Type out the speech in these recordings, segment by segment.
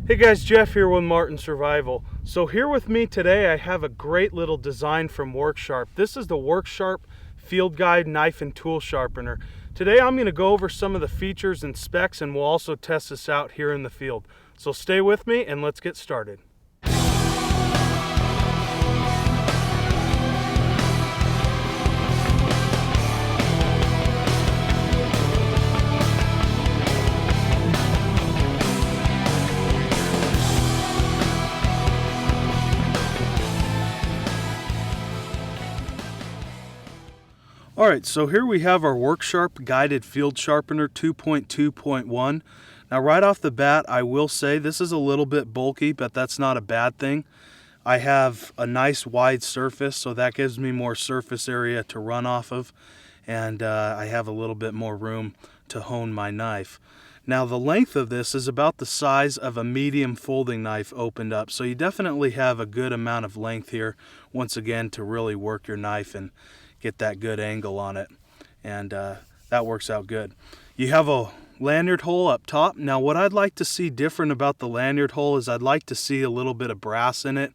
Hey guys, Jeff here with Martin Survival. So here with me today I have a great little design from Worksharp. This is the Worksharp Field Guide Knife and Tool Sharpener. Today I'm going to go over some of the features and specs, and we'll also test this out here in the field. So stay with me and let's get started. Alright, so here we have our Worksharp Guided Field Sharpener 2.2.1. Now right off the bat, I will say this is a little bit bulky, but that's not a bad thing. I have a nice wide surface, so that gives me more surface area to run off of, and I have a little bit more room to hone my knife. Now the length of this is about the size of a medium folding knife opened up, so you definitely have a good amount of length here, once again, to really work your knife and get that good angle on it, and that works out good. You have a lanyard hole up top. Now what I'd like to see different about the lanyard hole is I'd like to see a little bit of brass in it.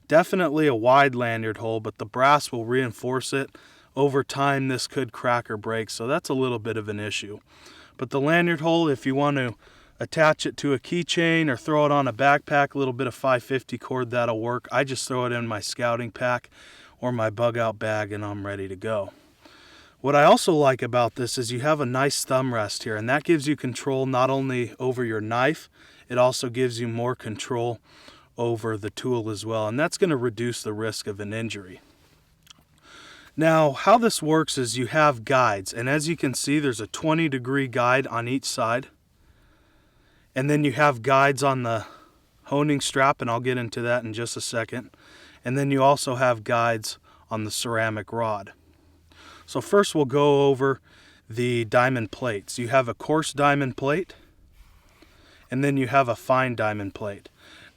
Definitely a wide lanyard hole, but the brass will reinforce it. Over time this could crack or break, so that's a little bit of an issue. But the lanyard hole, if you want to attach it to a keychain or throw it on a backpack, a little bit of 550 cord, that'll work. I just throw it in my scouting pack or my bug out bag and I'm ready to go. What I also like about this is you have a nice thumb rest here, and that gives you control not only over your knife, it also gives you more control over the tool as well, and that's going to reduce the risk of an injury. Now how this works is you have guides, and as you can see there's a 20-degree guide on each side, and then you have guides on the honing strap, and I'll get into that in just a second. And then you also have guides on the ceramic rod. So first we'll go over the diamond plates. You have a coarse diamond plate, and then you have a fine diamond plate.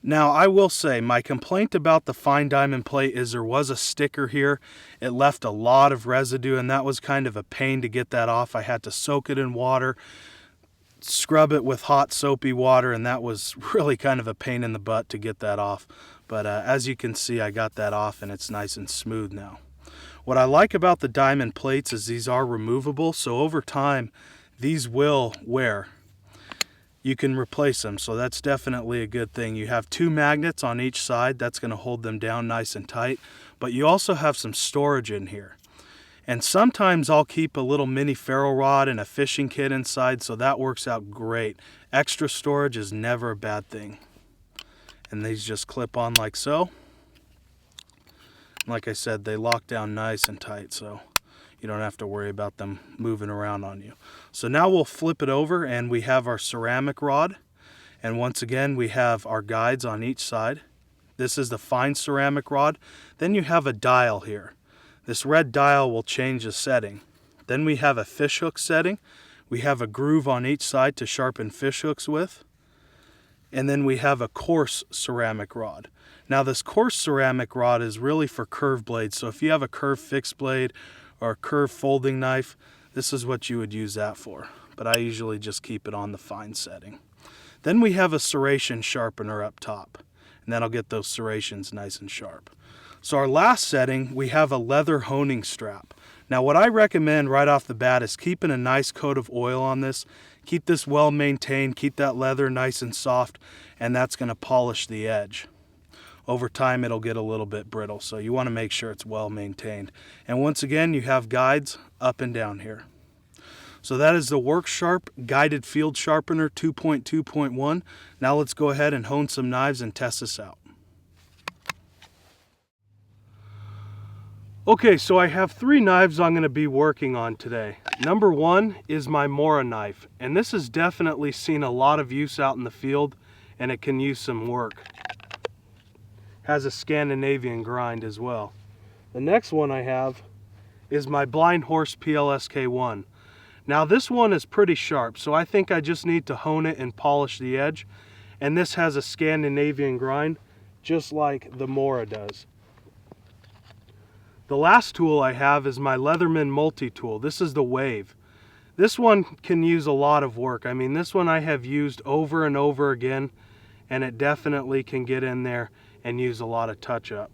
Now I will say my complaint about the fine diamond plate is there was a sticker here. It left a lot of residue, and that was kind of a pain to get that off. I had to soak it in water, scrub it with hot soapy water, and that was really kind of a pain in the butt to get that off. But as you can see, I got that off and it's nice and smooth now. What I like about the diamond plates is these are removable, so over time these will wear. You can replace them, so that's definitely a good thing. You have two magnets on each side, that's going to hold them down nice and tight, but you also have some storage in here. And sometimes I'll keep a little mini ferro rod and a fishing kit inside, so that works out great. Extra storage is never a bad thing. And these just clip on like so. Like I said, they lock down nice and tight, so you don't have to worry about them moving around on you. So now we'll flip it over and we have our ceramic rod. And once again, we have our guides on each side. This is the fine ceramic rod. Then you have a dial here. This red dial will change the setting. Then we have a fish hook setting. We have a groove on each side to sharpen fish hooks with. And then we have a coarse ceramic rod. Now this coarse ceramic rod is really for curved blades, so if you have a curved fixed blade or a curved folding knife, this is what you would use that for. But I usually just keep it on the fine setting. Then we have a serration sharpener up top, and that'll get those serrations nice and sharp. So our last setting, we have a leather honing strap. Now what I recommend right off the bat is keeping a nice coat of oil on this. Keep this well maintained, keep that leather nice and soft, and that's going to polish the edge. Over time it'll get a little bit brittle, so you want to make sure it's well maintained. And once again, you have guides up and down here. So that is the Worksharp Guided Field Sharpener 2.2.1. Now let's go ahead and hone some knives and test this out. Okay, so I have three knives I'm going to be working on today. Number one is my Mora knife, and this has definitely seen a lot of use out in the field, and it can use some work. Has a Scandinavian grind as well. The next one I have is my Blind Horse PLSK1. Now this one is pretty sharp, so I think I just need to hone it and polish the edge, and this has a Scandinavian grind just like the Mora does. The last tool I have is my Leatherman multi-tool. This is the Wave. This one can use a lot of work. I mean, this one I have used over and over again, and it definitely can get in there and use a lot of touch-up.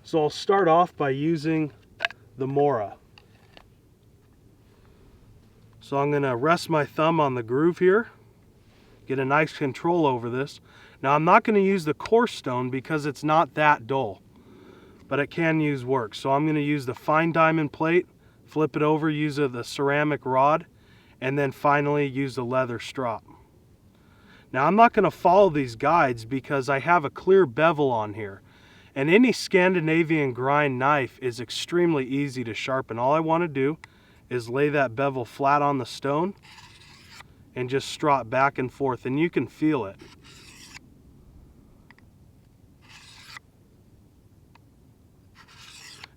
So I'll start off by using the Mora. So I'm going to rest my thumb on the groove here, get a nice control over this. Now I'm not going to use the coarse stone because it's not that dull, but it can use work. So I'm going to use the fine diamond plate, flip it over, use the ceramic rod, and then finally use the leather strop. Now I'm not going to follow these guides because I have a clear bevel on here. And any Scandinavian grind knife is extremely easy to sharpen. All I want to do is lay that bevel flat on the stone and just strop back and forth, and you can feel it.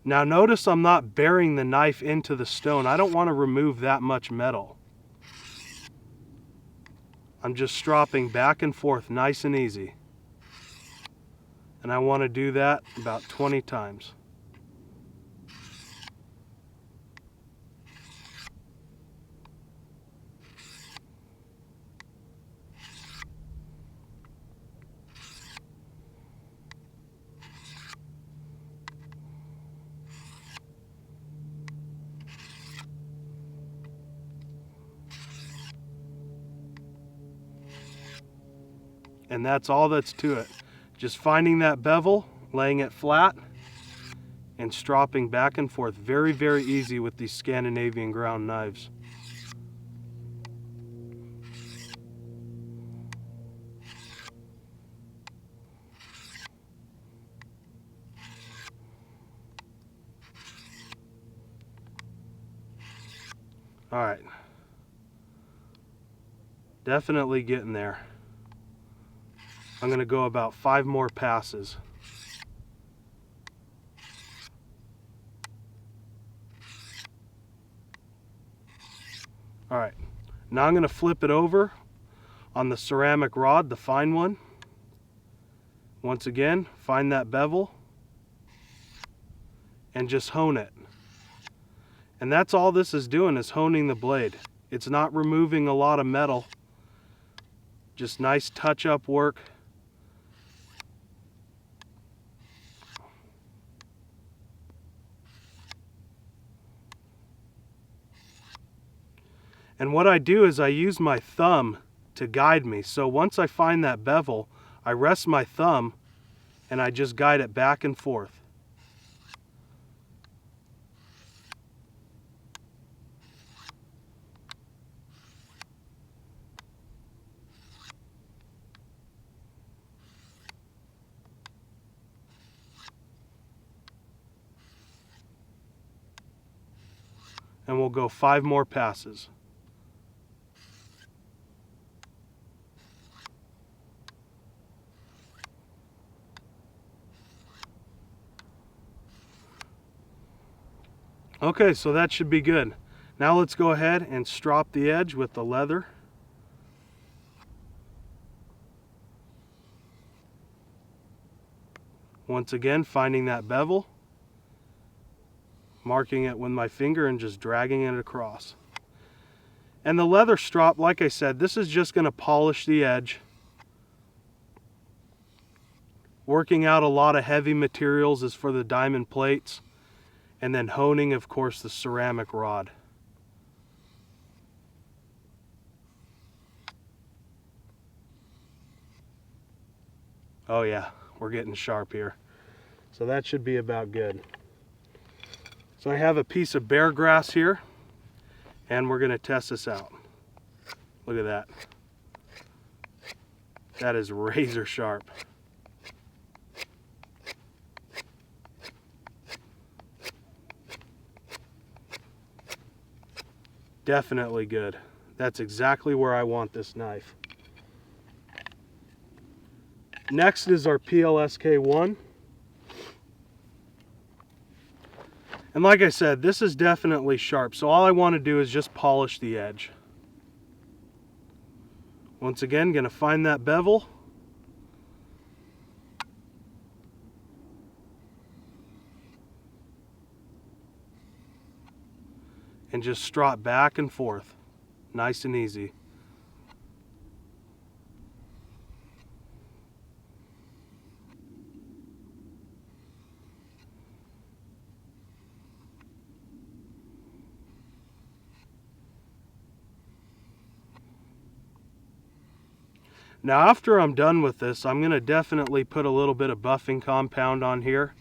Now notice I'm not burying the knife into the stone. I don't want to remove that much metal. I'm just stropping back and forth nice and easy. And I want to do that about 20 times. And that's all that's to it. Just finding that bevel, laying it flat, and stropping back and forth. Very, very easy with these Scandinavian ground knives. All right. Definitely getting there. I'm going to go about 5 more passes. All right, now I'm going to flip it over on the ceramic rod, the fine one. Once again, find that bevel and just hone it. And that's all this is doing, is honing the blade. It's not removing a lot of metal, just nice touch-up work. And what I do is I use my thumb to guide me. So once I find that bevel, I rest my thumb and I just guide it back and forth. And we'll go 5 more passes. Okay, so that should be good. Now let's go ahead and strop the edge with the leather. Once again, finding that bevel, marking it with my finger and just dragging it across. And the leather strop, like I said, this is just going to polish the edge. Working out a lot of heavy materials is for the diamond plates. And then honing, of course, the ceramic rod. Oh yeah, we're getting sharp here. So that should be about good. So I have a piece of bear grass here, and we're going to test this out. Look at that. That is razor sharp. Definitely good. That's exactly where I want this knife. Next is our PLSK1. And like I said, this is definitely sharp, so all I want to do is just polish the edge. Once again, going to find that bevel. And just strop back and forth. Nice and easy. Now after I'm done with this, I'm going to definitely put a little bit of buffing compound on here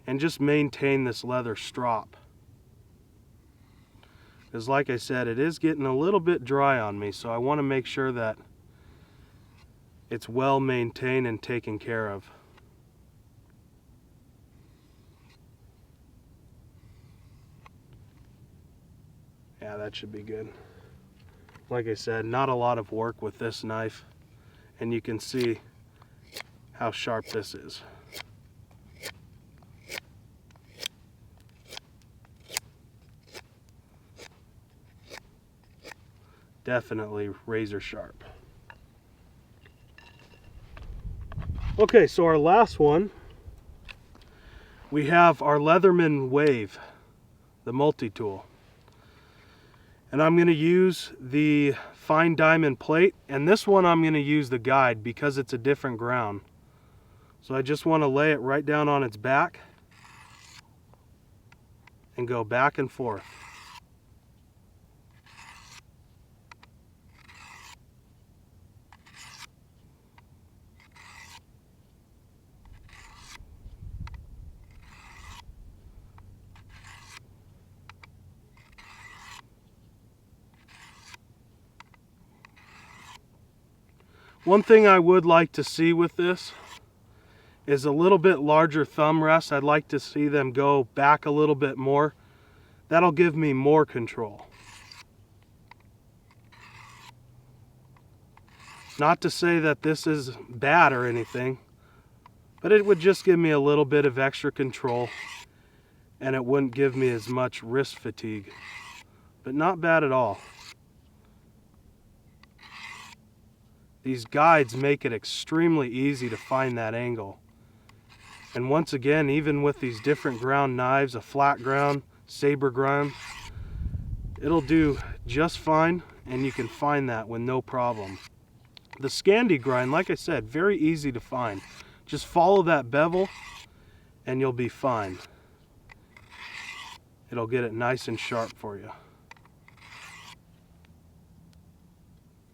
and just maintain this leather strop. Because like I said, it is getting a little bit dry on me, so I want to make sure that it's well maintained and taken care of. Yeah, that should be good. Like I said, not a lot of work with this knife, and you can see how sharp this is. Definitely razor sharp. Okay, so our last one, we have our Leatherman Wave, the multi-tool. And I'm going to use the fine diamond plate, and this one I'm going to use the guide because it's a different ground. So I just want to lay it right down on its back and go back and forth. One thing I would like to see with this is a little bit larger thumb rest. I'd like to see them go back a little bit more. That'll give me more control. Not to say that this is bad or anything, but it would just give me a little bit of extra control and it wouldn't give me as much wrist fatigue. But not bad at all. These guides make it extremely easy to find that angle. And once again, even with these different ground knives, a flat ground, saber ground, it'll do just fine, and you can find that with no problem. The Scandi grind, like I said, very easy to find. Just follow that bevel and you'll be fine. It'll get it nice and sharp for you.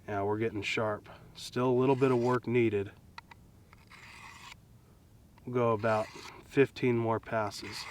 Yeah, we're getting sharp. Still a little bit of work needed. We'll go about 15 more passes.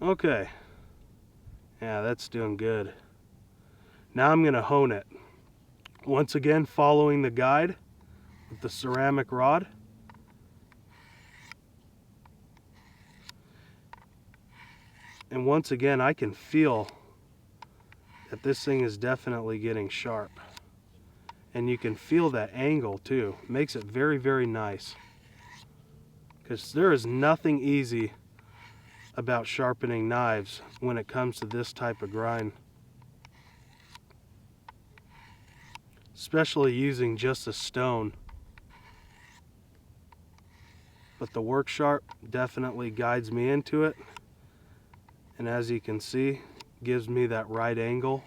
Okay, yeah, that's doing good. Now I'm going to hone it. Once again, following the guide with the ceramic rod. And once again, I can feel that this thing is definitely getting sharp. And you can feel that angle too. It makes it very, very nice. Because there is nothing easy about sharpening knives when it comes to this type of grind. Especially using just a stone. But the Worksharp definitely guides me into it. And as you can see, gives me that right angle.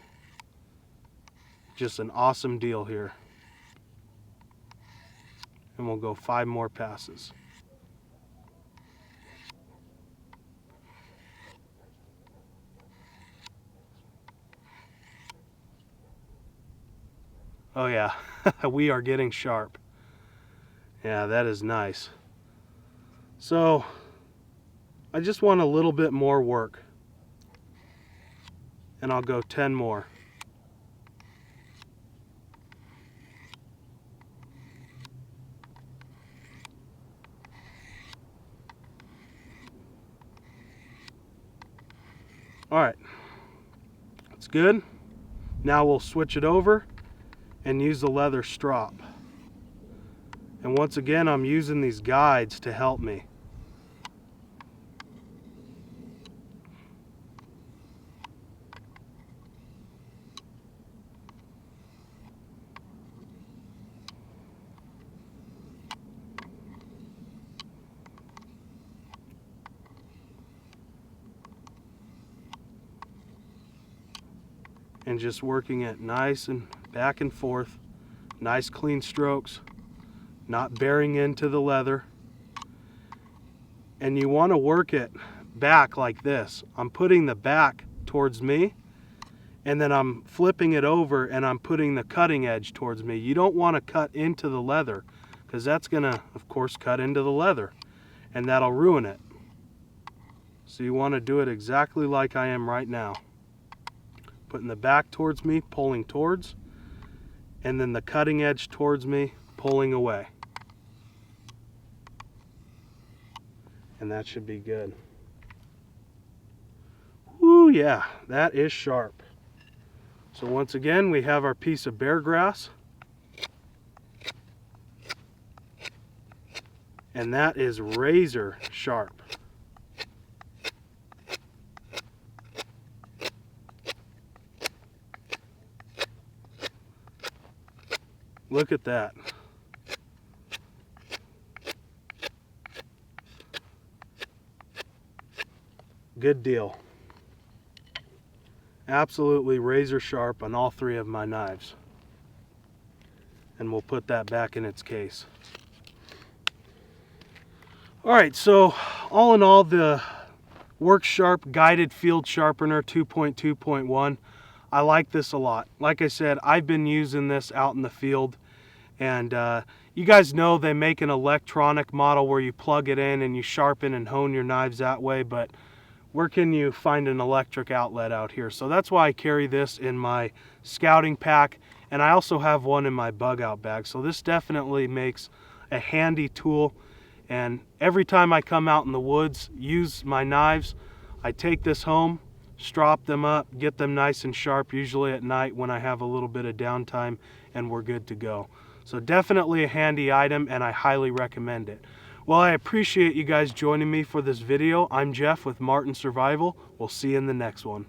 Just an awesome deal here. And we'll go 5 more passes. Oh yeah, we are getting sharp. Yeah, that is nice. So, I just want a little bit more work. And I'll go 10 more. Alright, that's good. Now we'll switch it over and use the leather strop. And once again, I'm using these guides to help me. and just working it nice and back and forth. Nice clean strokes, not bearing into the leather. And you want to work it back like this. I'm putting the back towards me, and then I'm flipping it over and I'm putting the cutting edge towards me. You don't want to cut into the leather, because that's going to, of course, cut into the leather, and that'll ruin it. So you want to do it exactly like I am right now. Putting the back towards me, pulling towards, and then the cutting edge towards me, pulling away. And that should be good. Woo, yeah, that is sharp. So once again, we have our piece of bear grass. And that is razor sharp. Look at that. Good deal. Absolutely razor sharp on all three of my knives. And we'll put that back in its case. Alright, so all in all, the Worksharp Guided Field Sharpener 2.2.1, I like this a lot. Like I said, I've been using this out in the field, and you guys know they make an electronic model where you plug it in and you sharpen and hone your knives that way, but where can you find an electric outlet out here? So that's why I carry this in my scouting pack, and I also have one in my bug out bag. So this definitely makes a handy tool, and every time I come out in the woods, use my knives, I take this home, strop them up, get them nice and sharp, usually at night when I have a little bit of downtime, and we're good to go. So definitely a handy item, and I highly recommend it. Well, I appreciate you guys joining me for this video. I'm Jeff with Martin Survival. We'll see you in the next one.